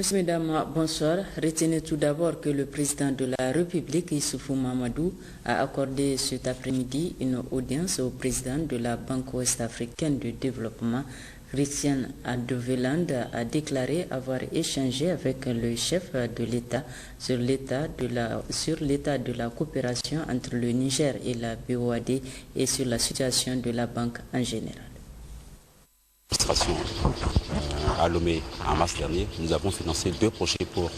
Monsieur, mesdames, bonsoir. Retenez tout d'abord que le président de la République, Issoufou Mahamadou, a accordé cet après-midi une audience au président de la Banque ouest-africaine de développement. Christian Adeveland a déclaré avoir échangé avec le chef de l'État sur l'état de la coopération entre le Niger et la BOAD et sur la situation de la banque en général. À Lomé en mars dernier, nous avons financé 2 projets pour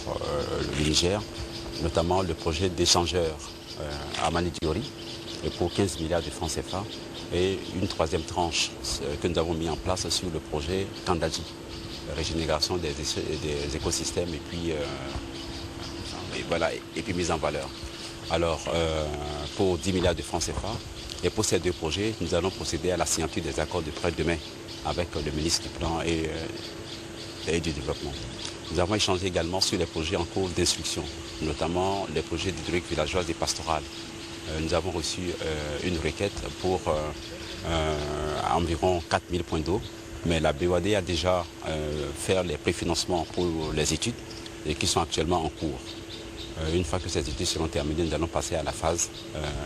le Niger, notamment le projet d'échangeur à Manidiori pour 15 milliards de francs CFA et une 3e tranche que nous avons mis en place sur le projet Kandaji, régénération des écosystèmes et puis mise en valeur. Alors pour 10 milliards de francs CFA et pour ces 2 projets, nous allons procéder à la signature des accords de prêt demain avec le ministre du Plan et du Développement. Nous avons échangé également sur les projets en cours d'instruction, notamment les projets d'hydraulique villageoise et pastorale. Nous avons reçu une requête pour environ 4000 points d'eau, mais la BOAD a déjà fait les préfinancements pour les études et qui sont actuellement en cours. Une fois que ces études seront terminées, nous allons passer à la phase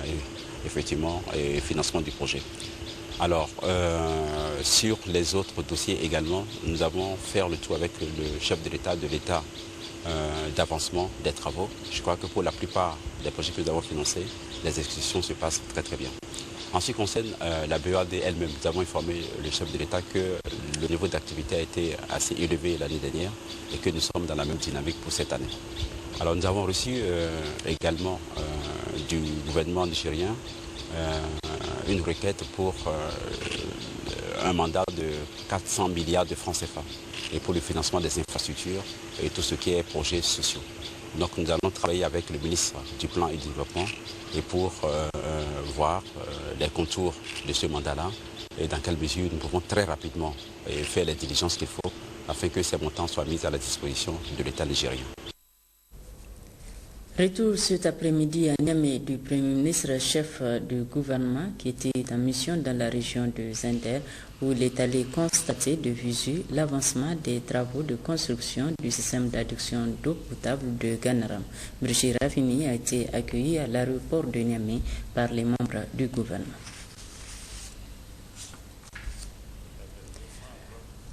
et financement du projet. Alors, sur les autres dossiers également, nous avons fait le tour avec le chef de l'État d'avancement des travaux. Je crois que pour la plupart des projets que nous avons financés, les exécutions se passent très très bien. En ce qui concerne la BOAD elle-même, nous avons informé le chef de l'État que le niveau d'activité a été assez élevé l'année dernière et que nous sommes dans la même dynamique pour cette année. Alors nous avons reçu également du gouvernement nigérien une requête pour un mandat de 400 milliards de francs CFA et pour le financement des infrastructures et tout ce qui est projets sociaux. Donc nous allons travailler avec le ministre du Plan et du Développement et pour voir les contours de ce mandat-là et dans quelle mesure nous pouvons très rapidement faire les diligences qu'il faut afin que ces montants soient mis à la disposition de l'État nigérien. Retour cet après-midi à Niamey du Premier ministre chef du gouvernement qui était en mission dans la région de Zender où il est allé constater de visu l'avancement des travaux de construction du système d'adduction d'eau potable de Ganaram. Brigitte Rafini a été accueilli à l'aéroport de Niamey par les membres du gouvernement.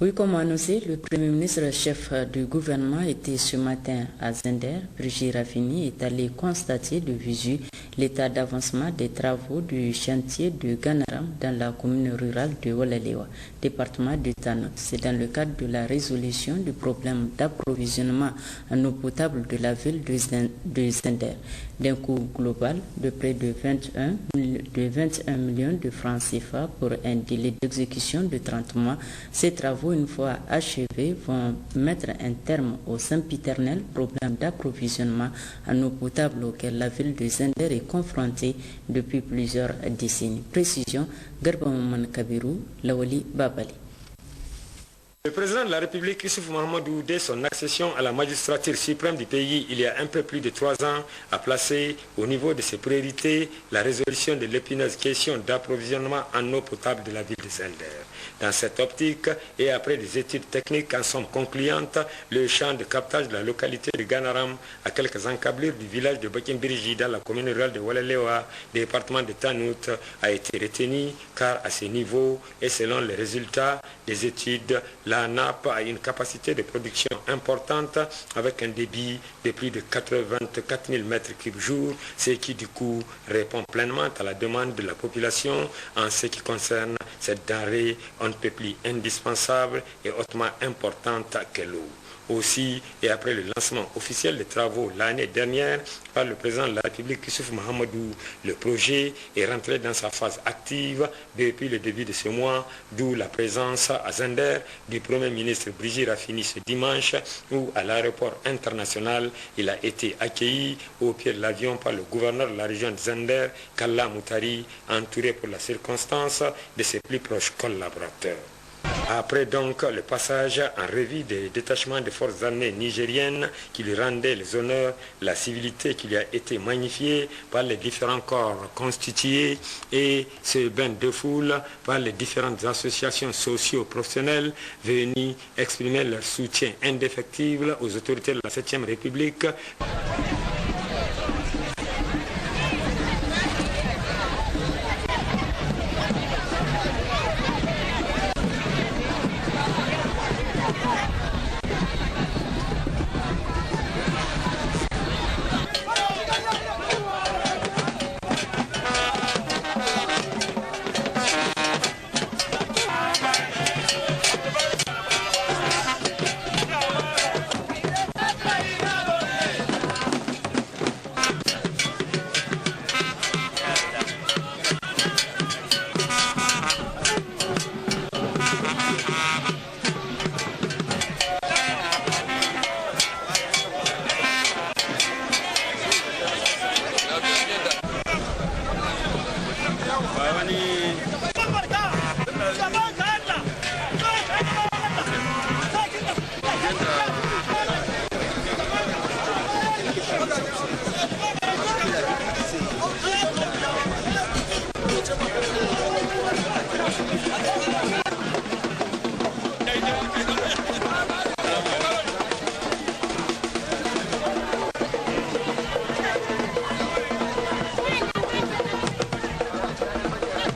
Oui, comme annoncé, le Premier ministre chef du gouvernement était ce matin à Zender. Brigitte Rafini est allé constater de visu l'état d'avancement des travaux du chantier de Ganaram dans la commune rurale de Wolalewa, département de Tanout. C'est dans le cadre de la résolution du problème d'approvisionnement en eau potable de la ville de Zender, d'un coût global de près de 21 millions de francs CFA pour un délai d'exécution de 30 mois. Ces travaux, une fois achevés, vont mettre un terme au sempiternel problème d'approvisionnement en eau potable auquel la ville de Zender est confrontée depuis plusieurs décennies. Précision, Garba Maman Kabirou, Lawali Babali. Le président de la République, Issoufou Mahamadou, dès son accession à la magistrature suprême du pays il y a un peu plus de 3 ans, a placé au niveau de ses priorités la résolution de l'épineuse question d'approvisionnement en eau potable de la ville de Zender. Dans cette optique, et après des études techniques en somme concluantes, le champ de captage de la localité de Ganaram, à quelques encablures du village de Bakimbiriji dans la commune rurale de Wolalewa, département de Tanout, a été retenu car à ce niveau et selon les résultats des études, la nappe a une capacité de production importante avec un débit de plus de 84 000 m3 jour, ce qui du coup répond pleinement à la demande de la population en ce qui concerne cette denrée on ne peut plus indispensable et hautement importante que l'eau. Aussi, et après le lancement officiel des travaux l'année dernière par le président de la République, Issoufou Mahamadou, le projet est rentré dans sa phase active depuis le début de ce mois, d'où la présence à Zender du Premier ministre Brigitte Rafini ce dimanche, où à l'aéroport international, il a été accueilli au pied de l'avion par le gouverneur de la région de Zender, Kalla Moutari, entouré pour la circonstance de ses plus proches collaborateurs. Après donc le passage en revue des détachements des forces armées nigériennes qui lui rendaient les honneurs, la civilité qui lui a été magnifiée par les différents corps constitués et ce bain de foule par les différentes associations socio-professionnelles venues exprimer leur soutien indéfectible aux autorités de la 7e République.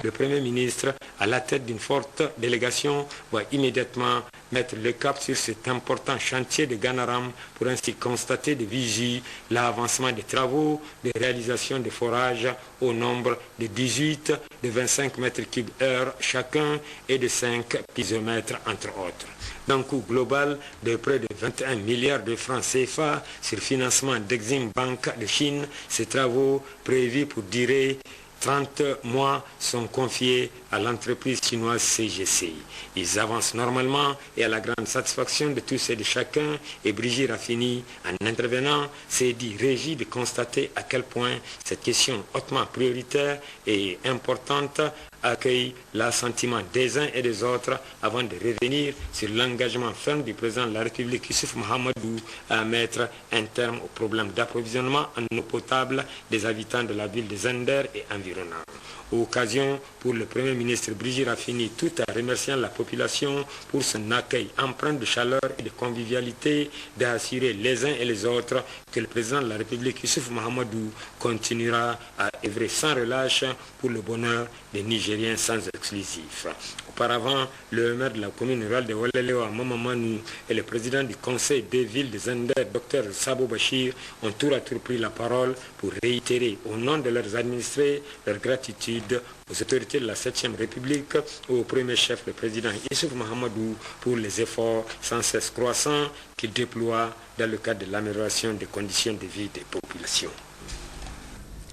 Le Premier ministre, à la tête d'une forte délégation, va immédiatement mettre le cap sur cet important chantier de Ganaram pour ainsi constater de visu l'avancement des travaux de réalisation des forages au nombre de 18, de 25 mètres cubes heure chacun et de 5 pisomètres entre autres. D'un coût global de près de 21 milliards de francs CFA sur financement d'Exim Bank de Chine, ces travaux prévus pour durer 30 mois sont confiés à l'entreprise chinoise CGCI. Ils avancent normalement et à la grande satisfaction de tous et de chacun, et Brigitte Raffini, en intervenant, s'est dit régi de constater à quel point cette question hautement prioritaire et importante accueille l'assentiment des uns et des autres avant de revenir sur l'engagement ferme du président de la République Issoufou Mahamadou à mettre un terme au problème d'approvisionnement en eau potable des habitants de la ville de Zender et environnants. Occasion pour le Premier ministre Brigitte Raffini, tout en remerciant la population pour son accueil empreint de chaleur et de convivialité, d'assurer les uns et les autres que le président de la République Issoufou Mahamadou continuera à œuvrer sans relâche pour le bonheur des Nigériens sans exclusif. Auparavant, le maire de la commune rurale de Walelewa, Mamamanou, et le président du conseil des villes de Zender, Dr Sabo Bachir, ont tour à tour pris la parole pour réitérer au nom de leurs administrés leur gratitude aux autorités de la 7e République, au premier chef, le président Issoufou Mahamadou, pour les efforts sans cesse croissants qu'il déploie dans le cadre de l'amélioration des conditions de vie des populations.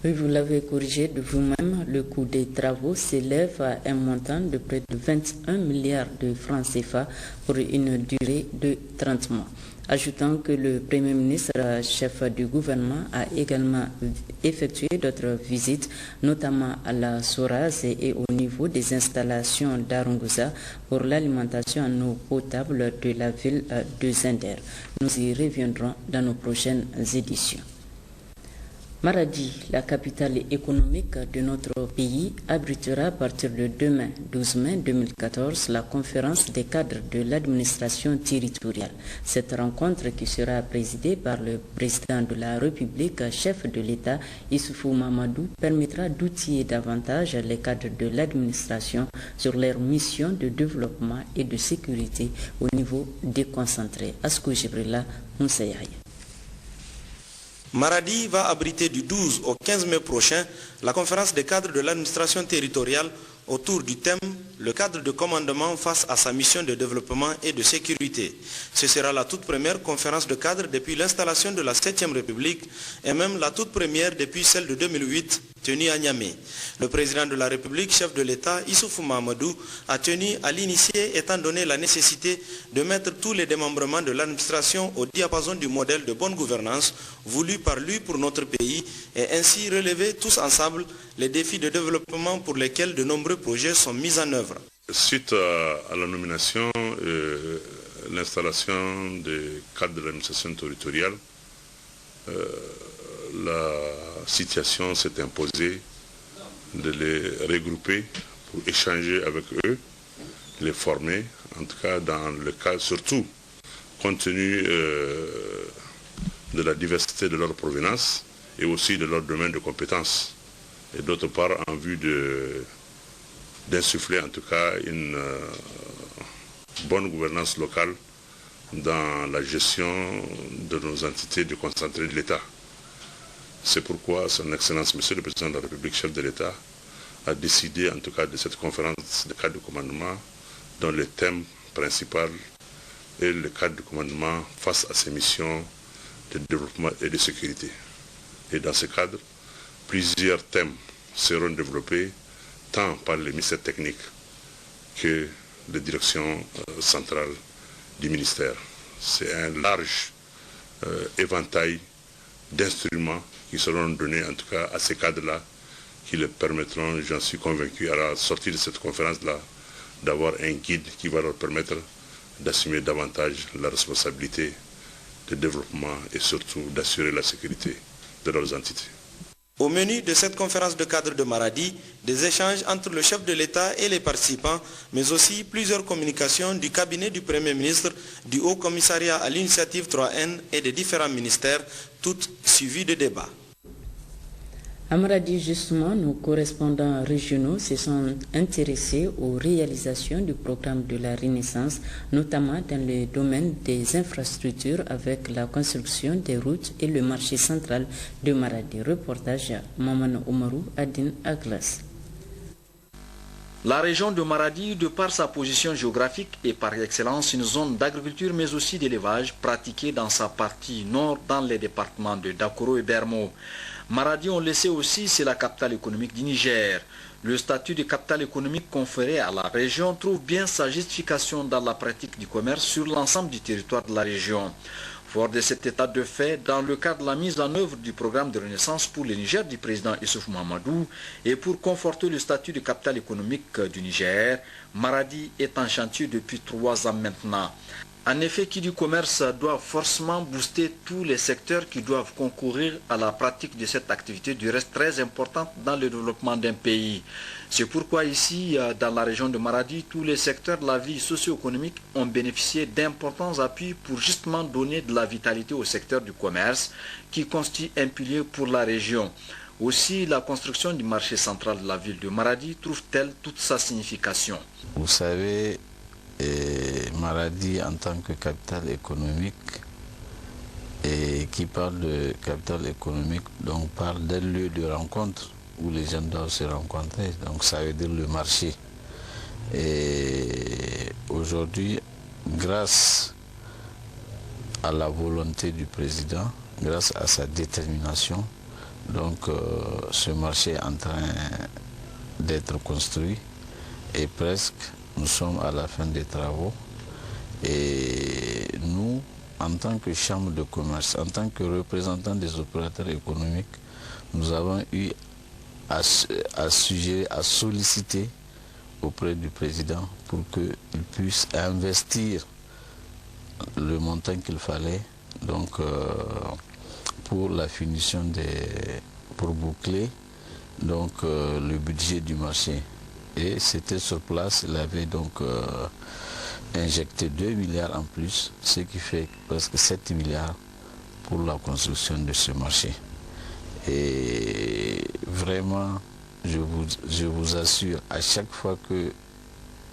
Oui, vous l'avez corrigé de vous-même, le coût des travaux s'élève à un montant de près de 21 milliards de francs CFA pour une durée de 30 mois. Ajoutant que le Premier ministre, chef du gouvernement, a également effectué d'autres visites, notamment à la Soraz et au niveau des installations d'Arunguza pour l'alimentation en eau potable de la ville de Zender. Nous y reviendrons dans nos prochaines éditions. Maradi, la capitale économique de notre pays, abritera à partir de demain, 12 mai 2014, la conférence des cadres de l'administration territoriale. Cette rencontre, qui sera présidée par le président de la République, chef de l'État, Issoufou Mahamadou, permettra d'outiller davantage les cadres de l'administration sur leurs missions de développement et de sécurité au niveau déconcentré. Asko Jibrila, Moussaïaï. Maradi va abriter du 12 au 15 mai prochain la conférence des cadres de l'administration territoriale autour du thème « Le cadre de commandement face à sa mission de développement et de sécurité ». Ce sera la toute première conférence de cadres depuis l'installation de la 7e République et même la toute première depuis celle de 2008 tenue à Niamey. Le président de la République, chef de l'État, Issoufou Mahamadou, a tenu à l'initier étant donné la nécessité de mettre tous les démembrements de l'administration au diapason du modèle de bonne gouvernance voulu par lui pour notre pays et ainsi relever tous ensemble les défis de développement pour lesquels de nombreux projets sont mis en œuvre. Suite à la nomination, l'installation des cadres de l'administration territoriale, la situation s'est imposée de les regrouper pour échanger avec eux, les former, en tout cas dans le cas, surtout compte tenu de la diversité de leur provenance et aussi de leur domaine de compétences. Et d'autre part, en vue d'insuffler en tout cas une bonne gouvernance locale dans la gestion de nos entités déconcentrées de l'État. C'est pourquoi Son Excellence, Monsieur le Président de la République, chef de l'État, a décidé en tout cas de cette conférence de cadre de commandement dont le thème principal est le cadre de commandement face à ces missions de développement et de sécurité. Et dans ce cadre, plusieurs thèmes seront développés tant par les ministères techniques que les directions centrales du ministère. C'est un large éventail d'instruments qui seront donnés en tout cas à ces cadres-là, qui leur permettront, j'en suis convaincu, à la sortie de cette conférence-là, d'avoir un guide qui va leur permettre d'assumer davantage la responsabilité de développement et surtout d'assurer la sécurité de leurs entités. Au menu de cette conférence de cadre de Maradi, des échanges entre le chef de l'État et les participants, mais aussi plusieurs communications du cabinet du Premier ministre, du Haut Commissariat à l'initiative 3N et des différents ministères, toutes suivies de débats. À Maradi, justement, nos correspondants régionaux se sont intéressés aux réalisations du programme de la Renaissance, notamment dans le domaine des infrastructures avec la construction des routes et le marché central de Maradi. Reportage Maman Omarou, Adin Aglas. La région de Maradi, de par sa position géographique, est par excellence une zone d'agriculture mais aussi d'élevage pratiquée dans sa partie nord dans les départements de Dakoro et Bermo. Maradi, on le sait aussi, c'est la capitale économique du Niger. Le statut de capitale économique conféré à la région trouve bien sa justification dans la pratique du commerce sur l'ensemble du territoire de la région. Fort de cet état de fait, dans le cadre de la mise en œuvre du programme de renaissance pour le Niger du président Issoufou Mahamadou et pour conforter le statut de capitale économique du Niger, Maradi est en chantier depuis 3 ans maintenant. En effet, qui du commerce doit forcément booster tous les secteurs qui doivent concourir à la pratique de cette activité, du reste très importante dans le développement d'un pays. C'est pourquoi ici, dans la région de Maradi, tous les secteurs de la vie socio-économique ont bénéficié d'importants appuis pour justement donner de la vitalité au secteur du commerce, qui constitue un pilier pour la région. Aussi, la construction du marché central de la ville de Maradi trouve-t-elle toute sa signification. Vous savez, Maradi en tant que capitale économique, et qui parle de capitale économique, donc parle d'un lieu de rencontre où les gens doivent se rencontrer, donc ça veut dire le marché. Et aujourd'hui, grâce à la volonté du président, grâce à sa détermination, donc ce marché est en train d'être construit et presque nous sommes à la fin des travaux. Et nous, en tant que chambre de commerce, en tant que représentants des opérateurs économiques, nous avons eu à solliciter auprès du président pour qu'il puisse investir le montant qu'il fallait donc pour la finition pour boucler donc le budget du marché. Et c'était sur place, il avait donc injecté 2 milliards en plus, ce qui fait presque 7 milliards pour la construction de ce marché. Et vraiment, je vous assure, à chaque fois que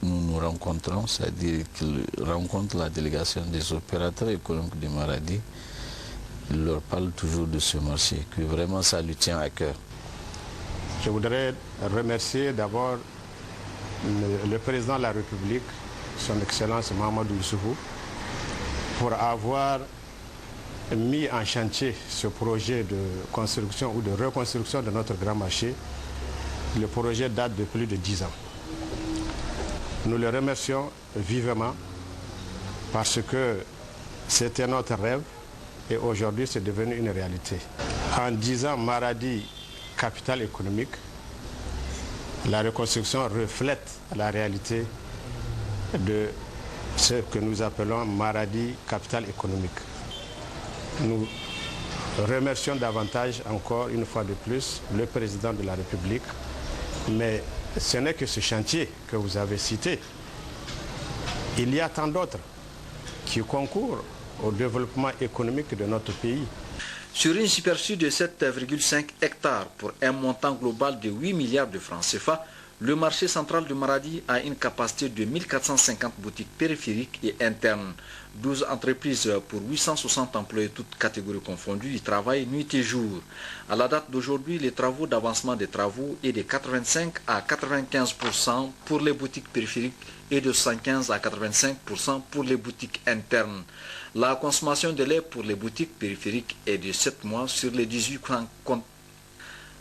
nous nous rencontrons, c'est-à-dire qu'il rencontre la délégation des opérateurs économiques de Maradi, il leur parle toujours de ce marché, que vraiment ça lui tient à cœur. Je voudrais remercier d'abord le président de la République, son Excellence Mahamadou Issoufou, pour avoir mis en chantier ce projet de construction ou de reconstruction de notre grand marché. Le projet date de plus de 10 ans. Nous le remercions vivement parce que c'était notre rêve et aujourd'hui c'est devenu une réalité. En 10 ans, Maradi, capitale économique, la reconstruction reflète la réalité de ce que nous appelons Maradi capitale économique. Nous remercions davantage encore une fois de plus le président de la République, mais ce n'est que ce chantier que vous avez cité. Il y a tant d'autres qui concourent au développement économique de notre pays. Sur une superficie de 7,5 hectares pour un montant global de 8 milliards de francs CFA, le marché central de Maradi a une capacité de 1450 boutiques périphériques et internes. 12 entreprises pour 860 employés, toutes catégories confondues, y travaillent nuit et jour. À la date d'aujourd'hui, les travaux d'avancement des travaux est de 85 à 95% pour les boutiques périphériques et de 115 à 85% pour les boutiques internes. La consommation de lait pour les boutiques périphériques est de 7 mois sur les 18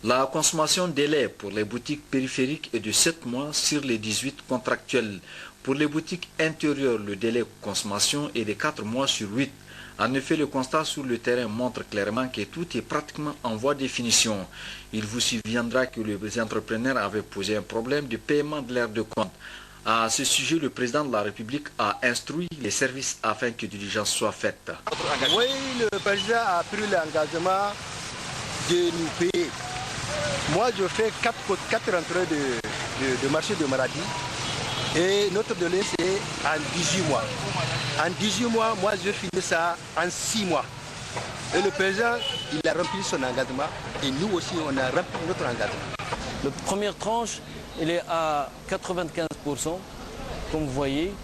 La consommation de lait pour les boutiques périphériques est de 7 mois sur les 18 contractuels. Pour les boutiques intérieures, le délai de consommation est de 4 mois sur 8. En effet, le constat sur le terrain montre clairement que tout est pratiquement en voie de finition. Il vous souviendra que les entrepreneurs avaient posé un problème de paiement de l'air de compte. À ce sujet, le président de la République a instruit les services afin que diligence soit faite. Oui, le président a pris l'engagement de nous payer. Moi, je fais 4 rentrées de marché de Maradi et notre délai, c'est en 18 mois. En 18 mois, moi, je finis ça en 6 mois. Et le président, il a rempli son engagement et nous aussi, on a rempli notre engagement. La première tranche, elle est à 95%, comme vous voyez.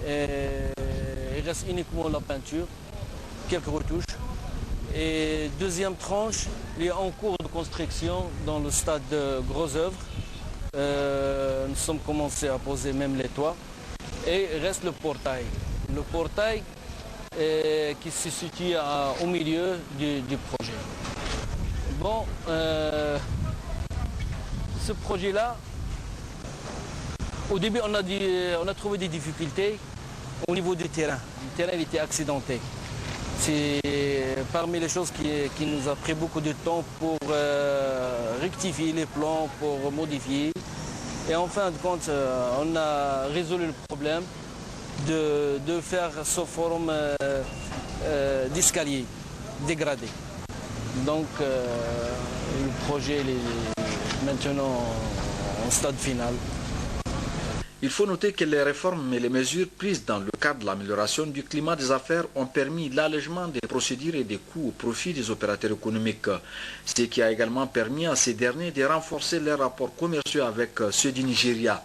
Il reste uniquement la peinture, quelques retouches. Et deuxième tranche, il est en cours de construction dans le stade de Gros Œuvres. Nous sommes commencés à poser même les toits. Et il reste le portail. Le portail qui se situe au milieu du projet. Bon, ce projet-là, au début, on a trouvé des difficultés au niveau du terrain. Le terrain il était accidenté. C'est parmi les choses qui nous a pris beaucoup de temps pour rectifier les plans, pour modifier. Et en fin de compte, on a résolu le problème de faire sous forme d'escalier dégradé. Donc le projet est maintenant en stade final. Il faut noter que les réformes et les mesures prises dans le cadre de l'amélioration du climat des affaires ont permis l'allègement des procédures et des coûts au profit des opérateurs économiques, ce qui a également permis à ces derniers de renforcer leurs rapports commerciaux avec ceux du Nigeria.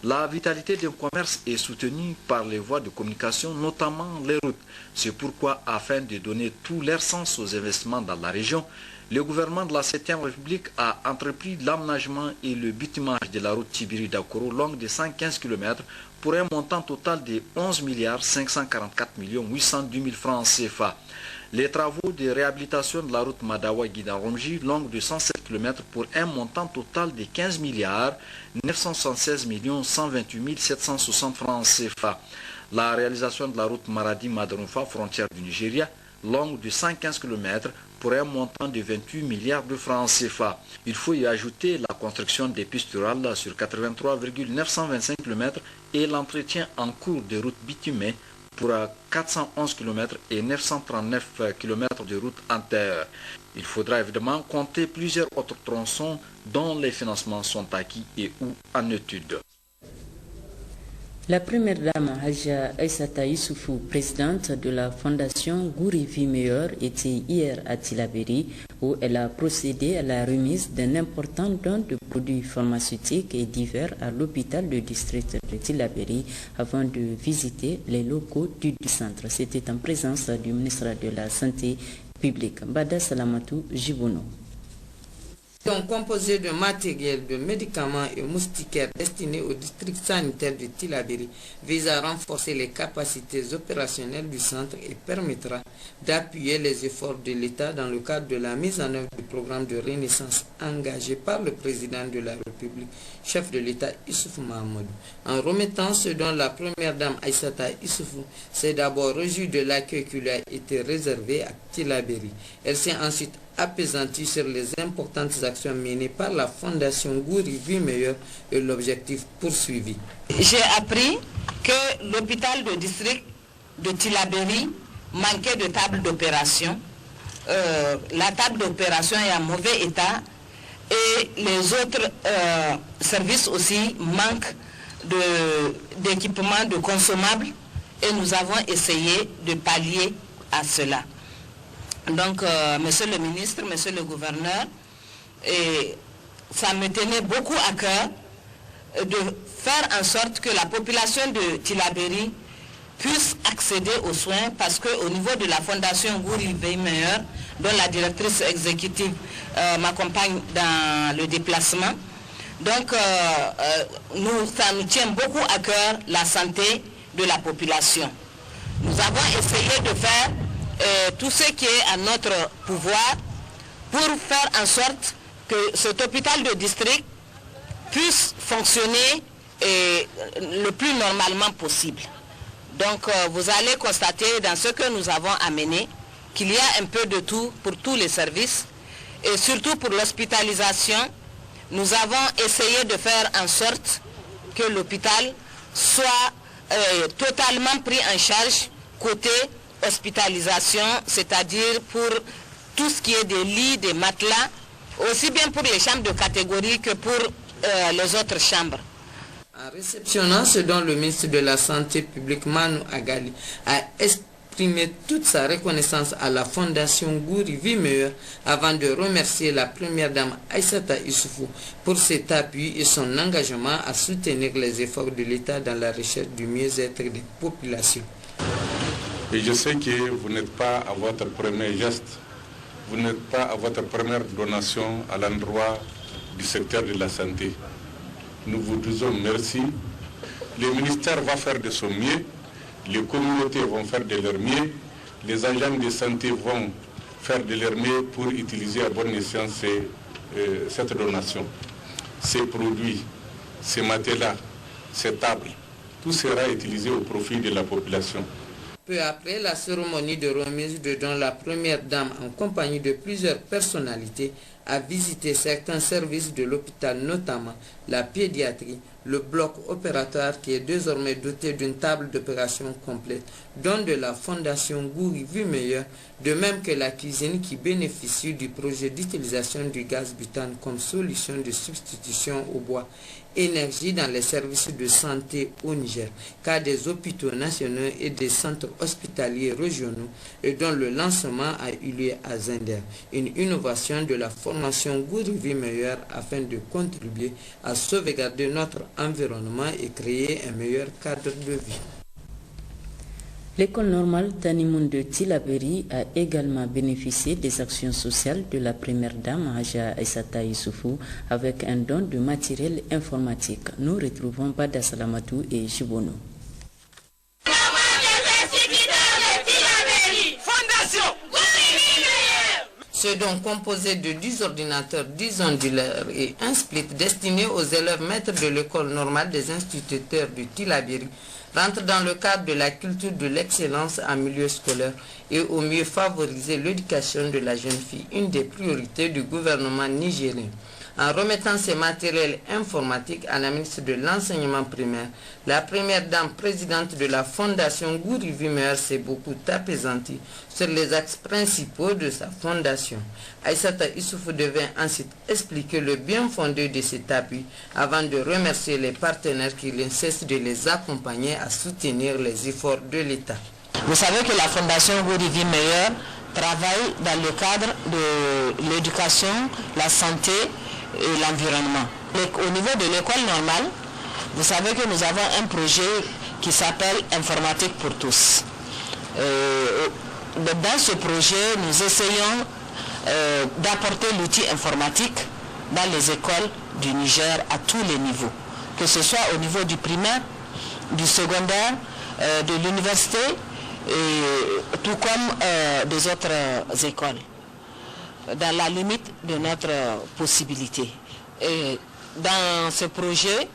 La vitalité du commerce est soutenue par les voies de communication, notamment les routes. C'est pourquoi, afin de donner tout leur sens aux investissements dans la région, le gouvernement de la 7e République a entrepris l'aménagement et le bitumage de la route Tibiri-Dakoro longue de 115 km pour un montant total de 11 544 802 000 francs CFA. Les travaux de réhabilitation de la route Madawa-Guidaromji longue de 107 km pour un montant total de 15 976 128 760 francs CFA. La réalisation de la route Maradi-Madarumfa, frontière du Nigeria, longue de 115 km pour un montant de 28 milliards de francs CFA. Il faut y ajouter la construction des pistes rurales sur 83,925 km et l'entretien en cours des routes bitumées pour 411 km et 939 km de routes intérieures. Il faudra évidemment compter plusieurs autres tronçons dont les financements sont acquis et ou en étude. La première dame, Haja Aïssata Issoufou, présidente de la fondation Gouri Vie Meilleure, était hier à Tillabéri où elle a procédé à la remise d'un important don de produits pharmaceutiques et divers à l'hôpital du district de Tillabéri avant de visiter les locaux du centre. C'était en présence du ministre de la Santé publique, Bada Salamatou Jibono. Donc composé de matériel, de médicaments et moustiquaires destinés au district sanitaire de Tillabéri vise à renforcer les capacités opérationnelles du centre et permettra d'appuyer les efforts de l'État dans le cadre de la mise en œuvre du programme de renaissance engagé par le président de la République, chef de l'État Issoufou Mahamadou. En remettant ce dont la première dame Aïssata Issoufou s'est d'abord réjouie de l'accueil qui lui a été réservé à Tillabéri. Elle s'est ensuite apaisantie sur les importantes actions menées par la fondation Gouri Vie Meilleure et l'objectif poursuivi. J'ai appris que l'hôpital de district de Tillabéri manquait de table d'opération. La table d'opération est en mauvais état et les autres services aussi manquent d'équipements, de consommables, et nous avons essayé de pallier à cela. Donc, monsieur le ministre, monsieur le gouverneur, ça me tenait beaucoup à cœur de faire en sorte que la population de Tillabéri puisse accéder aux soins, parce qu'au niveau de la fondation Gouri Veille Meilleur, dont la directrice exécutive m'accompagne dans le déplacement, donc ça nous tient beaucoup à cœur la santé de la population. Nous avons essayé de faire tout ce qui est à notre pouvoir pour faire en sorte que cet hôpital de district puisse fonctionner le plus normalement possible. Donc vous allez constater dans ce que nous avons amené qu'il y a un peu de tout pour tous les services, et surtout pour l'hospitalisation. Nous avons essayé de faire en sorte que l'hôpital soit totalement pris en charge côté hospitalisation, c'est-à-dire pour tout ce qui est des lits, des matelas, aussi bien pour les chambres de catégorie que pour les autres chambres. En réceptionnant ce dont le ministre de la Santé publique, Manu Agali, a exprimé toute sa reconnaissance à la Fondation Gouri Vie Meilleure avant de remercier la première dame Aïssata Issoufou pour cet appui et son engagement à soutenir les efforts de l'État dans la recherche du mieux-être des populations. Et je sais que vous n'êtes pas à votre premier geste, vous n'êtes pas à votre première donation à l'endroit du secteur de la santé. Nous vous disons merci. Le ministère va faire de son mieux, les communautés vont faire de leur mieux, les agents de santé vont faire de leur mieux pour utiliser à bon escient cette donation. Ces produits, ces matelas, ces tables, tout sera utilisé au profit de la population. Peu après la cérémonie de remise de dons, la première dame, en compagnie de plusieurs personnalités, a visité certains services de l'hôpital, notamment la pédiatrie, le bloc opératoire qui est désormais doté d'une table d'opération complète, don de la Fondation Gouri Vie Meilleure, de même que la cuisine qui bénéficie du projet d'utilisation du gaz butane comme solution de substitution au bois, énergie dans les services de santé au Niger, car des hôpitaux nationaux et des centres hospitaliers régionaux, et dont le lancement a eu lieu à Zender, une innovation de la formation Gouri Vie Meilleure afin de contribuer à sauvegarder notre environnement et créer un meilleur cadre de vie. L'école normale Tanimoun de Tillabéri a également bénéficié des actions sociales de la première dame Haja Aïssata Issoufou avec un don de matériel informatique. Nous retrouvons Bada Salamatou et Jibono. Ce don, composé de 10 ordinateurs, 10 onduleurs et un split destiné aux élèves maîtres de l'école normale des instituteurs du Tillabéri, rentre dans le cadre de la culture de l'excellence en milieu scolaire et au mieux favoriser l'éducation de la jeune fille, une des priorités du gouvernement nigérien. En remettant ces matériels informatiques à la ministre de l'enseignement primaire, la première dame présidente de la fondation Gouri Vie Meilleure s'est beaucoup apaisantie sur les axes principaux de sa fondation. Aïssata Issoufou devait ensuite expliquer le bien fondé de cet appui avant de remercier les partenaires qui ne cessent de les accompagner à soutenir les efforts de l'État. Vous savez que la fondation Gouri Vie Meilleure travaille dans le cadre de l'éducation, la santé et l'environnement. Au niveau de l'école normale, vous savez que nous avons un projet qui s'appelle Informatique pour tous. Dans ce projet, nous essayons d'apporter l'outil informatique dans les écoles du Niger à tous les niveaux, que ce soit au niveau du primaire, du secondaire, de l'université, tout comme des autres écoles, dans la limite de notre possibilité. Et dans ce projet,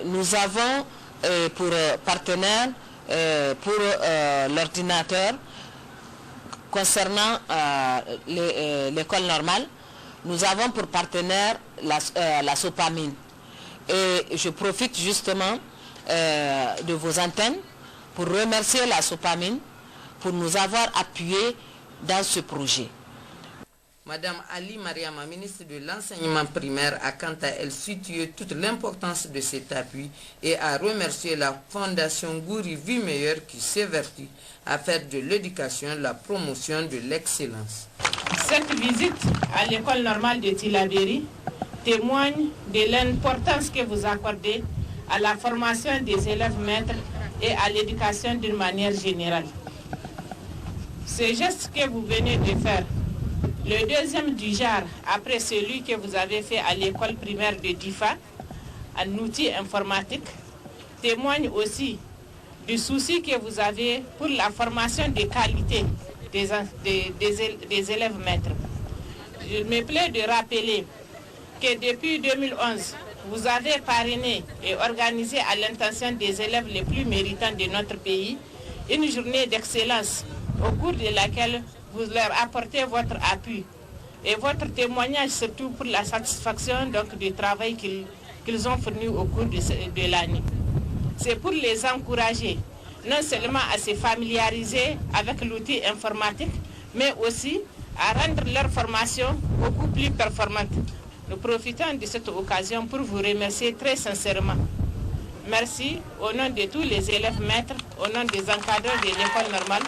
nous avons pour partenaire pour l'ordinateur concernant l'école normale, nous avons pour partenaire la Sopamine. Et je profite justement de vos antennes pour remercier la SOPAMIN pour nous avoir appuyés dans ce projet. Madame Ali Mariama, ministre de l'enseignement primaire, a quant à elle situé toute l'importance de cet appui et a remercié la Fondation Guri Vie Meilleure qui s'évertue à faire de l'éducation la promotion de l'excellence. Cette visite à l'école normale de Tillabéri témoigne de l'importance que vous accordez à la formation des élèves maîtres et à l'éducation d'une manière générale. Ce geste que vous venez de faire, le deuxième du genre, après celui que vous avez fait à l'école primaire de Difa, en outils informatiques, témoigne aussi du souci que vous avez pour la formation de qualité des élèves maîtres. Je me plais de rappeler que depuis 2011, vous avez parrainé et organisé à l'intention des élèves les plus méritants de notre pays une journée d'excellence au cours de laquelle vous leur apportez votre appui et votre témoignage surtout pour la satisfaction donc, du travail qu'ils ont fourni au cours de l'année. C'est pour les encourager non seulement à se familiariser avec l'outil informatique, mais aussi à rendre leur formation beaucoup plus performante. Nous profitons de cette occasion pour vous remercier très sincèrement. Merci au nom de tous les élèves maîtres, au nom des encadreurs de l'école normale.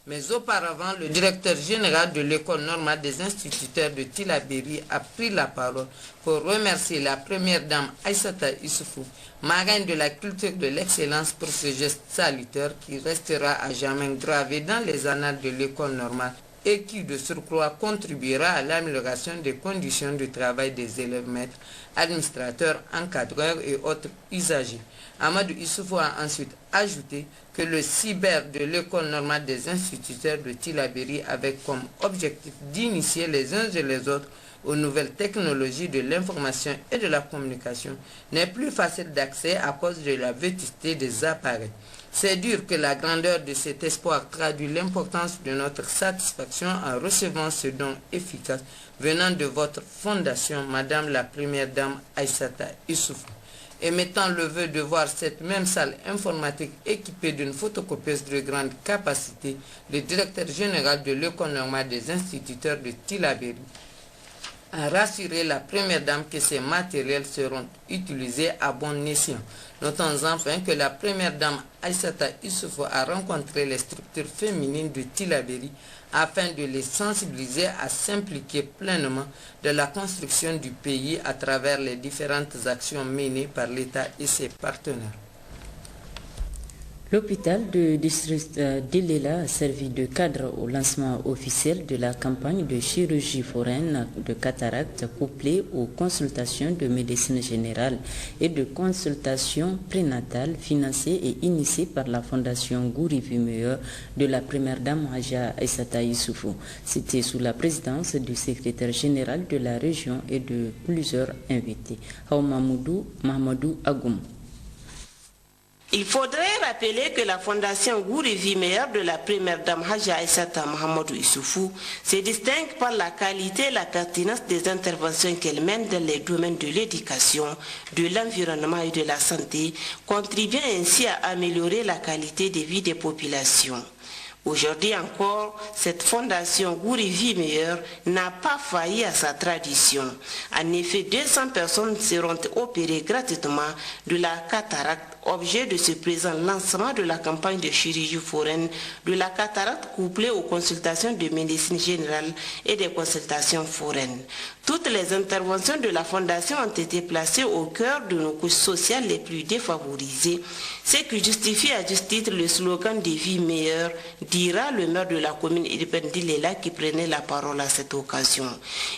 Mais auparavant, le directeur général de l'école normale des instituteurs de Tillabéri a pris la parole pour remercier la première dame Aïssata Issoufou, marraine de la culture de l'excellence, pour ce geste salutaire qui restera à jamais gravé dans les annales de l'école normale et qui de surcroît contribuera à l'amélioration des conditions de travail des élèves maîtres, administrateurs, encadreurs et autres usagers. Amadou Issoufou a ensuite ajouté que le cyber de l'école normale des instituteurs de Tillabéri avait comme objectif d'initier les uns et les autres aux nouvelles technologies de l'information et de la communication n'est plus facile d'accès à cause de la vétusté des appareils. C'est dire que la grandeur de cet espoir traduit l'importance de notre satisfaction en recevant ce don efficace venant de votre fondation, Madame la Première Dame Aïssata Issoufou. Émettant le vœu de voir cette même salle informatique équipée d'une photocopieuse de grande capacité, le directeur général de l'école normale des instituteurs de Tillabéri a rassuré la première dame que ces matériels seront utilisés à bon escient. Notons enfin que la première dame Aïssata Issoufou a rencontré les structures féminines de Tillabéri afin de les sensibiliser à s'impliquer pleinement de la construction du pays à travers les différentes actions menées par l'État et ses partenaires. L'hôpital de district d'Ilela a servi de cadre au lancement officiel de la campagne de chirurgie foraine de cataracte couplée aux consultations de médecine générale et de consultations prénatales financées et initiées par la Fondation Guri Vie Meilleure de la première dame Haja Aïssata Issoufou. C'était sous la présidence du secrétaire général de la région et de plusieurs invités. Mahamadou Agoum. Il faudrait rappeler que la Fondation Guri Vie Meilleure de la première dame Haja Aïssata Mohamedou Issoufou se distingue par la qualité et la pertinence des interventions qu'elle mène dans les domaines de l'éducation, de l'environnement et de la santé, contribuant ainsi à améliorer la qualité de vie des populations. Aujourd'hui encore, cette fondation Guri Vie Meilleure n'a pas failli à sa tradition. En effet, 200 personnes seront opérées gratuitement de la cataracte, objet de ce présent lancement de la campagne de chirurgie foraine de la cataracte couplée aux consultations de médecine générale et des consultations foraines. Toutes les interventions de la fondation ont été placées au cœur de nos couches sociales les plus défavorisées, ce qui justifie à juste titre le slogan de Vie Meilleure, dira le maire de la commune urbaine d'Ilela qui prenait la parole à cette occasion.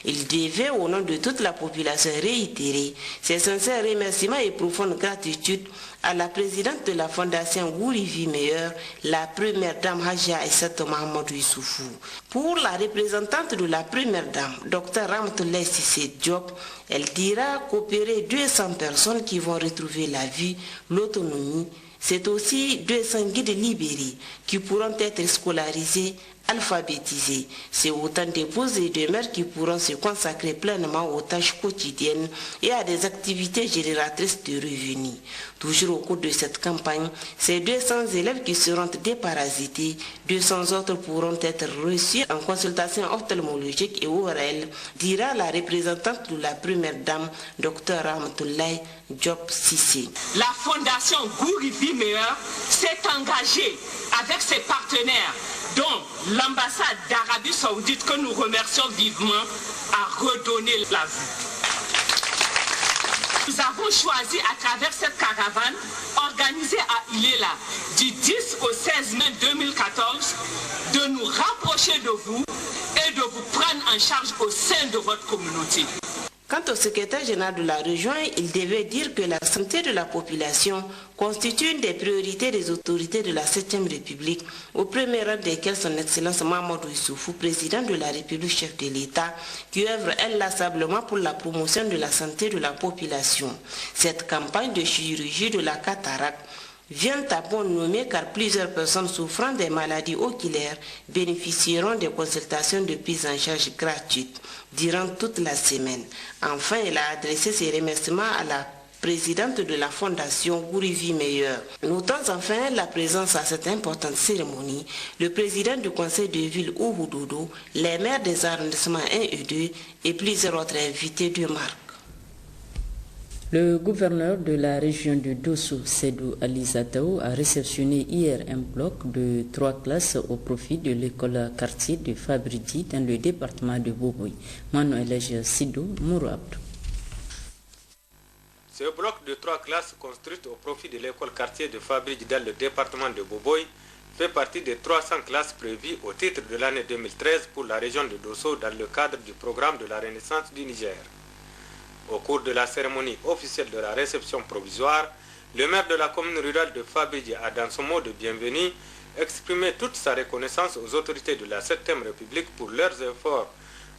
Il devait au nom de toute la population réitérer ses sincères remerciements et profonde gratitude à la présidente de la Fondation Guri Vie Meilleure, la première dame Haja Aïssata Mohamedou Issoufou. Pour la représentante de la première dame, Dr Ramatoulaye Cissé Diop, elle dira qu'opérer 200 personnes qui vont retrouver la vie, l'autonomie, c'est aussi 200 guides libérés qui pourront être scolarisés alphabétisés. C'est autant d'épouses et de mères qui pourront se consacrer pleinement aux tâches quotidiennes et à des activités génératrices de revenus. Toujours au cours de cette campagne, ces 200 élèves qui seront déparasités, 200 autres pourront être reçus en consultation ophtalmologique et ORL, dira la représentante de la première dame, Dr Ramatoulaye Diop Sissé. La fondation Gourivi Meilleur s'est engagée avec ses partenaires, dont l'ambassade d'Arabie Saoudite, que nous remercions vivement, à redonner la vue. Nous avons choisi à travers cette caravane organisée à Ilela du 10 au 16 mai 2014 de nous rapprocher de vous et de vous prendre en charge au sein de votre communauté. Quant au secrétaire général de la région, il devait dire que la santé de la population constitue une des priorités des autorités de la 7e République, au premier rang desquelles son Excellence Mahamadou Issoufou, président de la République, chef de l'État, qui œuvre inlassablement pour la promotion de la santé de la population. Cette campagne de chirurgie de la cataracte vient à bon nommer car plusieurs personnes souffrant des maladies oculaires bénéficieront des consultations de prise en charge gratuites durant toute la semaine. Enfin, elle a adressé ses remerciements à la présidente de la fondation Gourivi Meilleur. Notons enfin la présence à cette importante cérémonie, le président du conseil de ville Ouhoudoudou, les maires des arrondissements 1 et 2 et plusieurs autres invités de marque. Le gouverneur de la région de Dosso, Seydou Ali Zataou, a réceptionné hier un bloc de 3 classes au profit de l'école quartier de Fabridi dans le département de Boboy. Manuel Sidou Mourouabdou. Ce bloc de 3 classes construites au profit de l'école quartier de Fabridi dans le département de Boboy fait partie des 300 classes prévues au titre de l'année 2013 pour la région de Dosso dans le cadre du programme de la Renaissance du Niger. Au cours de la cérémonie officielle de la réception provisoire, le maire de la commune rurale de Fabridi a, dans son mot de bienvenue, exprimé toute sa reconnaissance aux autorités de la 7e République pour leurs efforts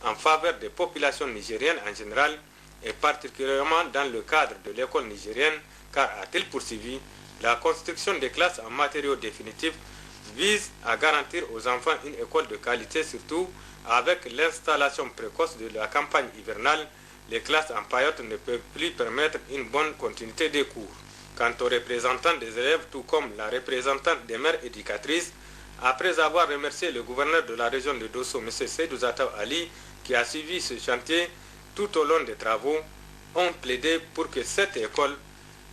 en faveur des populations nigériennes en général et particulièrement dans le cadre de l'école nigérienne, car, a-t-il poursuivi, la construction des classes en matériaux définitifs vise à garantir aux enfants une école de qualité, surtout avec l'installation précoce de la campagne hivernale. Les classes en paillotte ne peuvent plus permettre une bonne continuité des cours. Quant aux représentants des élèves, tout comme la représentante des mères éducatrices, après avoir remercié le gouverneur de la région de Dosso, M. Seydou Zataou Ali, qui a suivi ce chantier tout au long des travaux, ont plaidé pour que cette école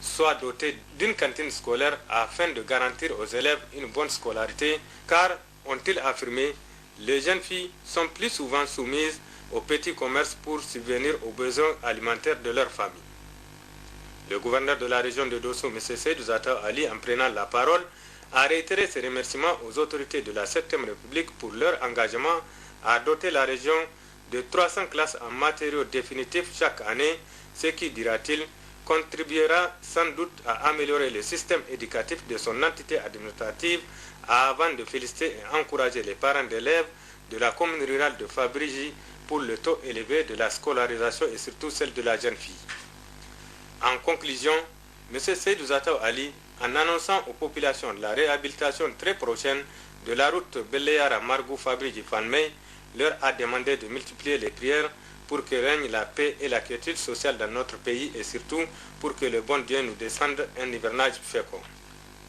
soit dotée d'une cantine scolaire afin de garantir aux élèves une bonne scolarité, car, ont-ils affirmé, les jeunes filles sont plus souvent soumises au petit commerce pour subvenir aux besoins alimentaires de leur famille. Le gouverneur de la région de Dosso, M. Seydou Zataou Ali, en prenant la parole, a réitéré ses remerciements aux autorités de la 7e République pour leur engagement à doter la région de 300 classes en matériaux définitifs chaque année, ce qui, dira-t-il, contribuera sans doute à améliorer le système éducatif de son entité administrative avant de féliciter et encourager les parents d'élèves de la commune rurale de Fabridi pour le taux élevé de la scolarisation et surtout celle de la jeune fille. En conclusion, M. Seydou Zataou Ali, en annonçant aux populations la réhabilitation très prochaine de la route Beleyara-Margou-Fabridi-Fanmey, leur a demandé de multiplier les prières pour que règne la paix et la quiétude sociale dans notre pays et surtout pour que le bon Dieu nous descende un hivernage fécond.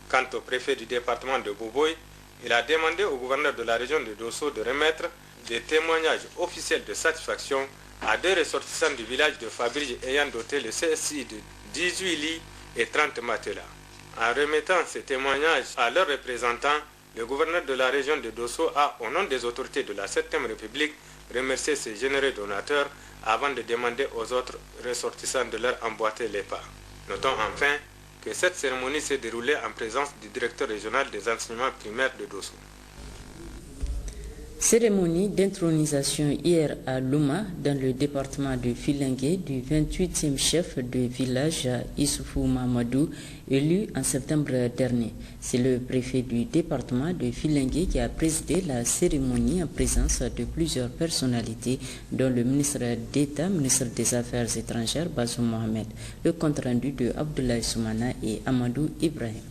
Quant au préfet du département de Boboy, il a demandé au gouverneur de la région de Dosso de remettre des témoignages officiels de satisfaction à 2 ressortissants du village de Fabridi ayant doté le CSI de 18 lits et 30 matelas. En remettant ces témoignages à leurs représentants, le gouverneur de la région de Dosso a, au nom des autorités de la 7e République, remercié ces généreux donateurs avant de demander aux autres ressortissants de leur emboîter les pas. Notons enfin que cette cérémonie s'est déroulée en présence du directeur régional des enseignements primaires de Dosso. Cérémonie d'intronisation hier à Louma, dans le département de Filengue, du 28e chef de village Issoufou Mamadou, élu en septembre dernier. C'est le préfet du département de Filengue qui a présidé la cérémonie en présence de plusieurs personnalités, dont le ministre d'État, ministre des Affaires étrangères, Bazoum Mohamed. Le compte rendu de Abdoulaye Soumana et Amadou Ibrahim.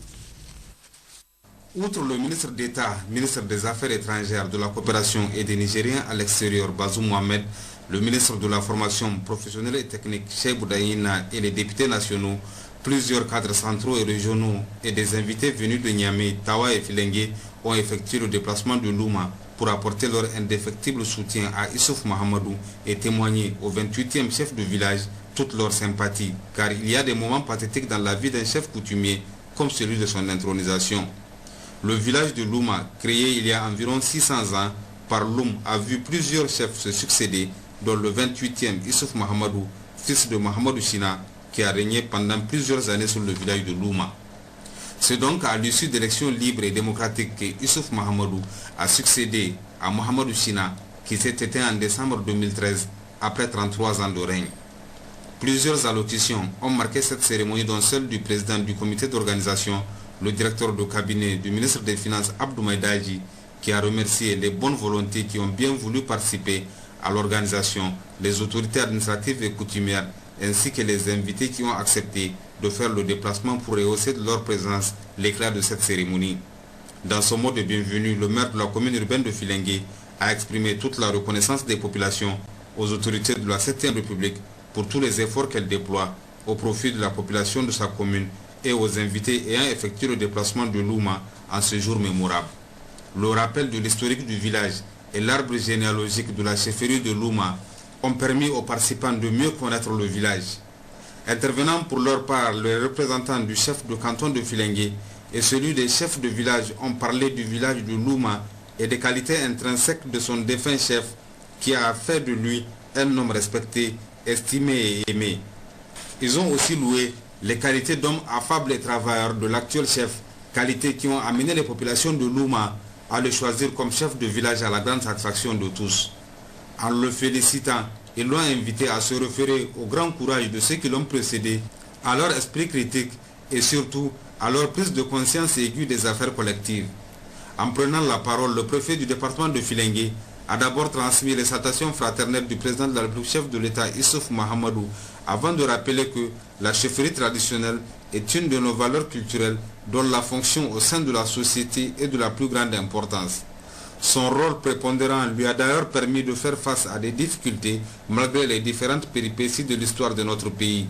Outre le ministre d'État, ministre des Affaires étrangères, de la coopération et des Nigériens à l'extérieur, Bazoum Mohamed, le ministre de la formation professionnelle et technique, Cheikh Boudaïna, et les députés nationaux, plusieurs cadres centraux et régionaux et des invités venus de Niamey, Tawa et Filengue ont effectué le déplacement de Louma pour apporter leur indéfectible soutien à Issouf Mahamadou et témoigner au 28e chef de village toute leur sympathie, car il y a des moments pathétiques dans la vie d'un chef coutumier comme celui de son intronisation. Le village de Louma, créé il y a environ 600 ans par Loum, a vu plusieurs chefs se succéder, dont le 28e Issouf Mahamadou, fils de Mahamadou China, qui a régné pendant plusieurs années sur le village de Louma. C'est donc à l'issue d'élections libres et démocratiques que Issouf Mahamadou a succédé à Mahamadou China, qui s'est éteint en décembre 2013, après 33 ans de règne. Plusieurs allocutions ont marqué cette cérémonie, dont celle du président du comité d'organisation, le directeur de cabinet du ministre des Finances Abdou Maïdaji, qui a remercié les bonnes volontés qui ont bien voulu participer à l'organisation, les autorités administratives et coutumières, ainsi que les invités qui ont accepté de faire le déplacement pour rehausser de leur présence l'éclat de cette cérémonie. Dans son mot de bienvenue, le maire de la commune urbaine de Filengue a exprimé toute la reconnaissance des populations aux autorités de la 7e République pour tous les efforts qu'elle déploie au profit de la population de sa commune et aux invités ayant effectué le déplacement de Louma en ce jour mémorable. Le rappel de l'historique du village et l'arbre généalogique de la chefferie de Louma ont permis aux participants de mieux connaître le village. Intervenant pour leur part, les représentants du chef de canton de Filengue et celui des chefs de village ont parlé du village de Louma et des qualités intrinsèques de son défunt chef qui a fait de lui un homme respecté, estimé et aimé. Ils ont aussi loué les qualités d'homme affable et travailleur de l'actuel chef, qualités qui ont amené les populations de Louma à le choisir comme chef de village à la grande satisfaction de tous. En le félicitant, ils l'ont invité à se référer au grand courage de ceux qui l'ont précédé, à leur esprit critique et surtout à leur prise de conscience aiguë des affaires collectives. En prenant la parole, le préfet du département de Filengue a d'abord transmis les salutations fraternelles du président de la République, chef de l'État Issouf Mahamadou, avant de rappeler que la chefferie traditionnelle est une de nos valeurs culturelles dont la fonction au sein de la société est de la plus grande importance. Son rôle prépondérant lui a d'ailleurs permis de faire face à des difficultés malgré les différentes péripéties de l'histoire de notre pays.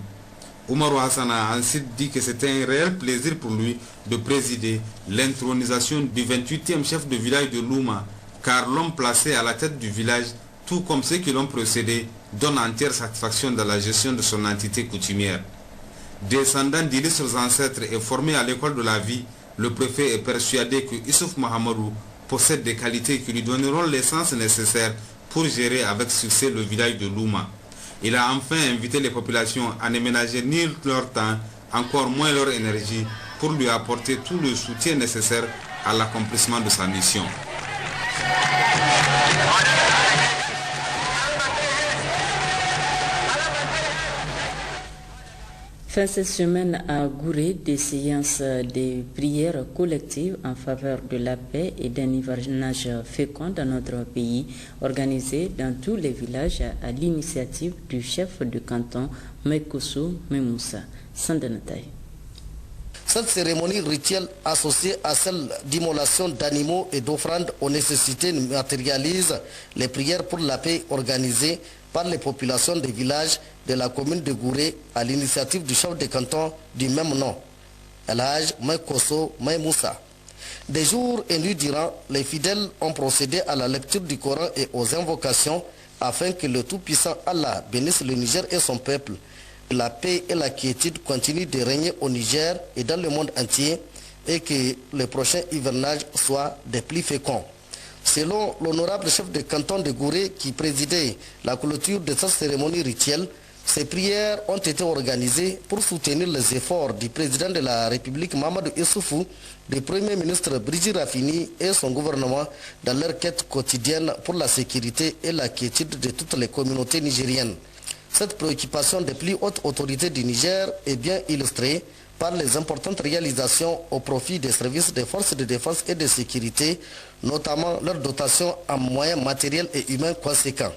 Oumarou Hassan a ensuite dit que c'était un réel plaisir pour lui de présider l'intronisation du 28e chef de village de Louma, car l'homme placé à la tête du village, tout comme ceux qui l'ont précédé, donne entière satisfaction dans la gestion de son entité coutumière. Descendant d'illustres ancêtres et formé à l'école de la vie, le préfet est persuadé que Issouf Mahamadou possède des qualités qui lui donneront l'essence nécessaire pour gérer avec succès le village de Louma. Il a enfin invité les populations à ne ménager ni leur temps, encore moins leur énergie, pour lui apporter tout le soutien nécessaire à l'accomplissement de sa mission. Fin cette semaine à Gouré, des séances de prières collectives en faveur de la paix et d'un hivernage fécond dans notre pays, organisées dans tous les villages à l'initiative du chef de canton Mekosso Memoussa. Sandanataï. Cette cérémonie rituelle associée à celle d'immolation d'animaux et d'offrandes aux nécessités matérialise les prières pour la paix organisées par les populations des villages de la commune de Gouré à l'initiative du chef de canton du même nom, El-Haj Mekosso Memoussa. Des jours et nuits durant, les fidèles ont procédé à la lecture du Coran et aux invocations afin que le Tout-Puissant Allah bénisse le Niger et son peuple. La paix et la quiétude continuent de régner au Niger et dans le monde entier et que le prochain hivernage soit des plus féconds. Selon l'honorable chef de canton de Gouré qui présidait la clôture de cette cérémonie rituelle, ces prières ont été organisées pour soutenir les efforts du président de la République Mahamadou Issoufou, du Premier ministre Brigitte Raffini et son gouvernement dans leur quête quotidienne pour la sécurité et la quiétude de toutes les communautés nigériennes. Cette préoccupation des plus hautes autorités du Niger est bien illustrée par les importantes réalisations au profit des services des forces de défense et de sécurité, notamment leur dotation en moyens matériels et humains conséquents.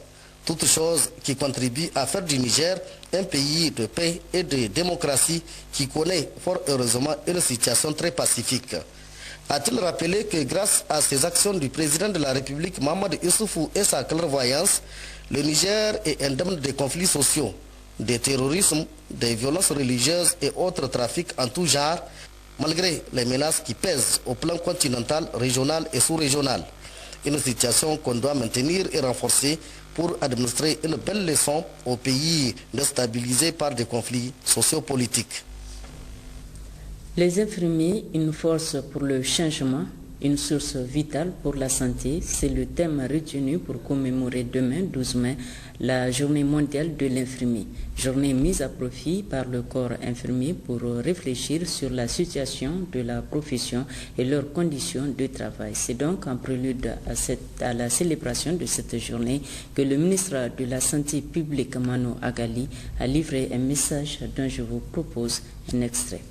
Toutes choses qui contribuent à faire du Niger un pays de paix et de démocratie qui connaît fort heureusement une situation très pacifique. A-t-il rappelé que grâce à ces actions du président de la République, Mahamadou Issoufou, et sa clairvoyance, le Niger est indemne des conflits sociaux, des terrorismes, des violences religieuses et autres trafics en tout genre, malgré les menaces qui pèsent au plan continental, régional et sous-régional. Une situation qu'on doit maintenir et renforcer pour administrer une belle leçon au pays déstabilisé par des conflits sociopolitiques. Les infirmiers, une force pour le changement, une source vitale pour la santé, c'est le thème retenu pour commémorer demain, 12 mai, la journée mondiale de l'infirmier. Journée mise à profit par le corps infirmier pour réfléchir sur la situation de la profession et leurs conditions de travail. C'est donc en prélude à la célébration de cette journée que le ministre de la Santé publique, Mano Agali, a livré un message dont je vous propose un extrait.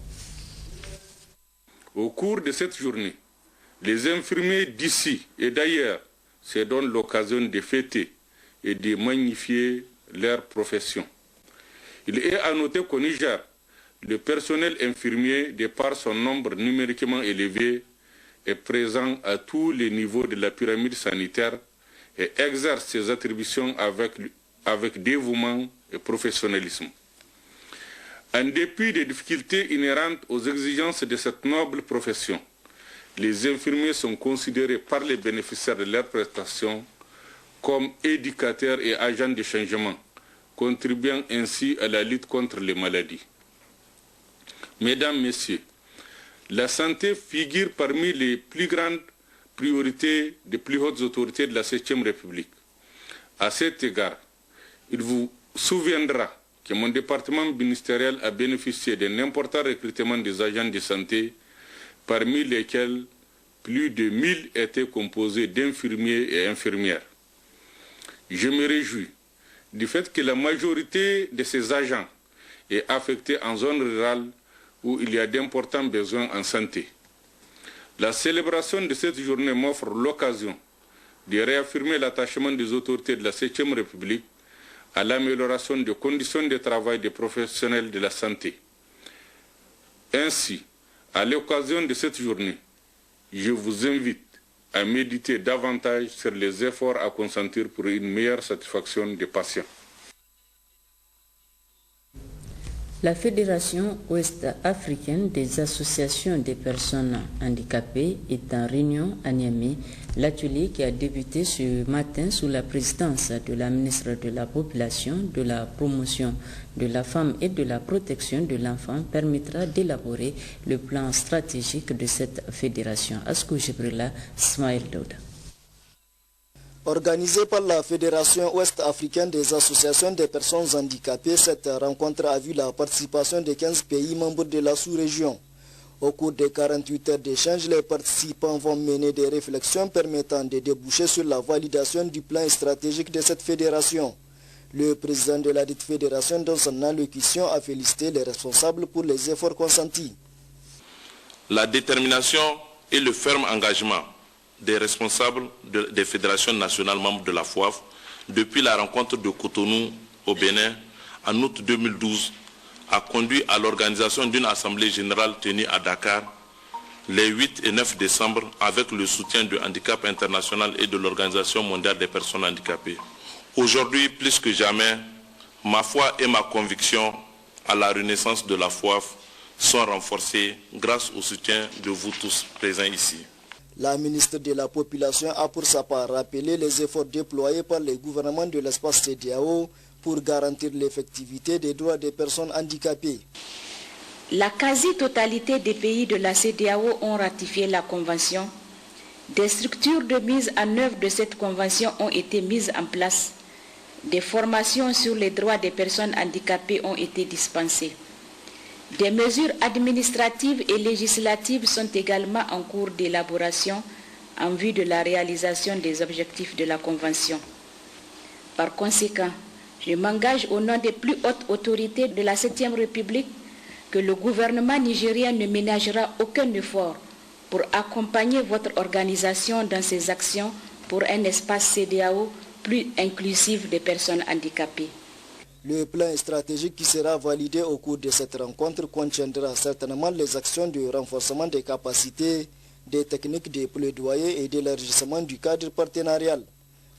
Au cours de cette journée, les infirmiers d'ici et d'ailleurs se donnent l'occasion de fêter et de magnifier leur profession. Il est à noter qu'au Niger, le personnel infirmier, de par son nombre numériquement élevé, est présent à tous les niveaux de la pyramide sanitaire et exerce ses attributions avec dévouement et professionnalisme. En dépit des difficultés inhérentes aux exigences de cette noble profession, les infirmiers sont considérés par les bénéficiaires de leurs prestations comme éducateurs et agents de changement, contribuant ainsi à la lutte contre les maladies. Mesdames, Messieurs, la santé figure parmi les plus grandes priorités des plus hautes autorités de la 7e République. À cet égard, il vous souviendra que mon département ministériel a bénéficié d'un important recrutement des agents de santé, parmi lesquels plus de 1000 étaient composés d'infirmiers et infirmières. Je me réjouis du fait que la majorité de ces agents est affectée en zone rurale où il y a d'importants besoins en santé. La célébration de cette journée m'offre l'occasion de réaffirmer l'attachement des autorités de la 7e République à l'amélioration des conditions de travail des professionnels de la santé. Ainsi, à l'occasion de cette journée, je vous invite à méditer davantage sur les efforts à consentir pour une meilleure satisfaction des patients. La Fédération ouest-africaine des associations des personnes handicapées est en réunion à Niamey. L'atelier qui a débuté ce matin sous la présidence de la ministre de la Population, de la Promotion de la Femme et de la Protection de l'Enfant permettra d'élaborer le plan stratégique de cette fédération. Askou Jibrila, Smaïl Douda. Organisée par la Fédération ouest-africaine des associations des personnes handicapées, cette rencontre a vu la participation de 15 pays membres de la sous-région. Au cours des 48 heures d'échange, les participants vont mener des réflexions permettant de déboucher sur la validation du plan stratégique de cette fédération. Le président de la dite fédération, dans son allocution, a félicité les responsables pour les efforts consentis. La détermination et le ferme engagement des responsables des fédérations nationales membres de la FOAF depuis la rencontre de Cotonou au Bénin en août 2012 a conduit à l'organisation d'une assemblée générale tenue à Dakar les 8 et 9 décembre avec le soutien du Handicap International et de l'Organisation mondiale des personnes handicapées. Aujourd'hui, plus que jamais, ma foi et ma conviction à la renaissance de la FOAF sont renforcées grâce au soutien de vous tous présents ici. La ministre de la Population a pour sa part rappelé les efforts déployés par les gouvernements de l'espace CEDEAO pour garantir l'effectivité des droits des personnes handicapées. La quasi-totalité des pays de la CEDEAO ont ratifié la Convention. Des structures de mise en œuvre de cette Convention ont été mises en place. Des formations sur les droits des personnes handicapées ont été dispensées. Des mesures administratives et législatives sont également en cours d'élaboration en vue de la réalisation des objectifs de la Convention. Par conséquent, je m'engage au nom des plus hautes autorités de la 7e République que le gouvernement nigérien ne ménagera aucun effort pour accompagner votre organisation dans ses actions pour un espace CEDEAO plus inclusif des personnes handicapées. Le plan stratégique qui sera validé au cours de cette rencontre contiendra certainement les actions de renforcement des capacités, des techniques de plaidoyer et d'élargissement du cadre partenarial,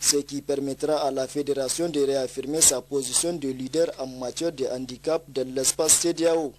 ce qui permettra à la fédération de réaffirmer sa position de leader en matière de handicap dans l'espace CEDEAO.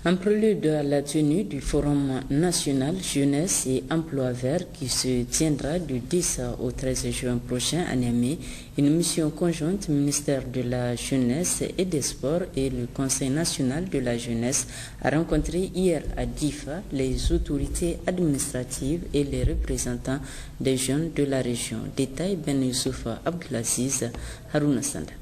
En prélude à la tenue du Forum national Jeunesse et Emploi Vert qui se tiendra du 10 au 13 juin prochain à Niamey, une mission conjointe ministère de la Jeunesse et des Sports et le Conseil national de la Jeunesse a rencontré hier à Difa les autorités administratives et les représentants des jeunes de la région. Détail Ben Youssouf Abdelaziz, Harouna Sanda.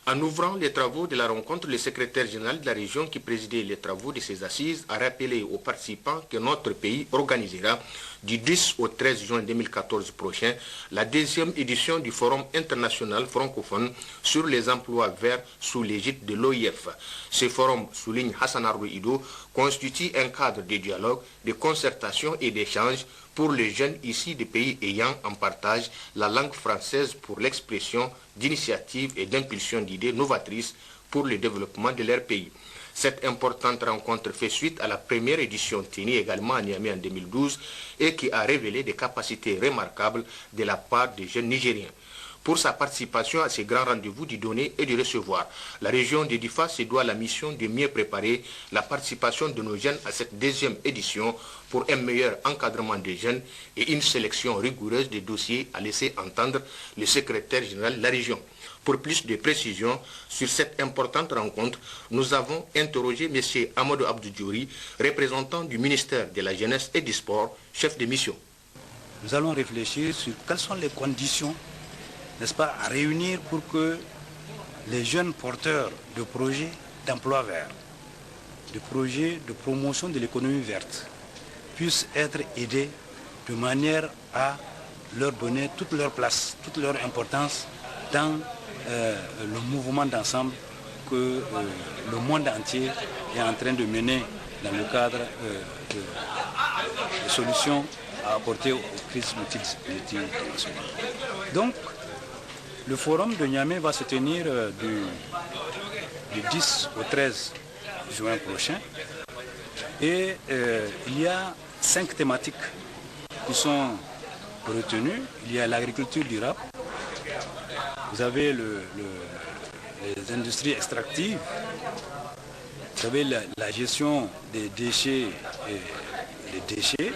En ouvrant les travaux de la rencontre, le secrétaire général de la région qui présidait les travaux de ces assises a rappelé aux participants que notre pays organisera du 10 au 13 juin 2014 prochain la deuxième édition du Forum international francophone sur les emplois verts sous l'égide de l'OIF. Ce forum, souligne Hassan Arrouido, constitue un cadre de dialogue, de concertation et d'échange pour les jeunes ici des pays ayant en partage la langue française pour l'expression d'initiatives et d'impulsion d'idées novatrices pour le développement de leur pays. Cette importante rencontre fait suite à la première édition tenue également à Niamey en 2012 et qui a révélé des capacités remarquables de la part des jeunes Nigériens. Pour sa participation à ces grands rendez-vous du donner et du recevoir, la région de Difa se doit à la mission de mieux préparer la participation de nos jeunes à cette deuxième édition pour un meilleur encadrement des jeunes et une sélection rigoureuse des dossiers, a laissé entendre le secrétaire général de la région. Pour plus de précisions sur cette importante rencontre, nous avons interrogé M. Amadou Abdou-Djouri, représentant du ministère de la Jeunesse et du Sport, chef de mission. Nous allons réfléchir sur quelles sont les conditions, n'est-ce pas, à réunir pour que les jeunes porteurs de projets d'emploi vert, de projets de promotion de l'économie verte, puissent être aidés de manière à leur donner toute leur place, toute leur importance dans le mouvement d'ensemble que le monde entier est en train de mener dans le cadre de solutions à apporter aux crises multidimensionnelles. Donc, le forum de Niamey va se tenir du 10 au 13 juin prochain et il y a 5 thématiques qui sont retenues. Il y a l'agriculture durable, vous avez les industries extractives, vous avez la gestion des déchets et des déchets,